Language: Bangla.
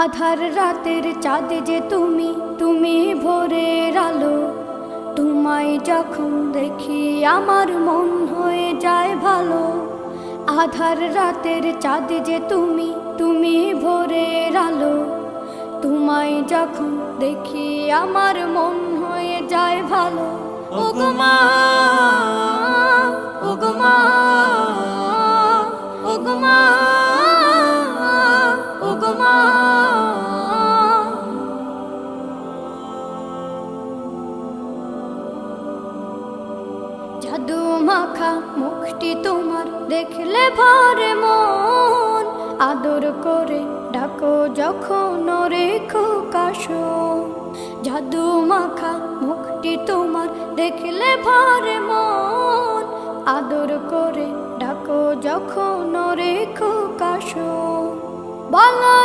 আধার রাতের চাঁদ যে তুমি, তুমি ভোরের আলো। তোমায় যখন দেখি আমার মন হয়ে যায় ভালো। আধার রাতের চাঁদ যে তুমি, তুমি ভোরের আলো। তোমায় যখন দেখি আমার মন হয়ে যায় ভালো। ওগো মা, ওগো মা, ওগো মা, ওগো মা। জাদু মাখা মুখটি তোমার দেখলে ভরে মন। আদর করে ডাকো যখন রেখো কাশন। জাদু মাখা মুখটি তোমার দেখলে ভরে মন। আদর করে ডাকো যখন রেখো কাশন। বলো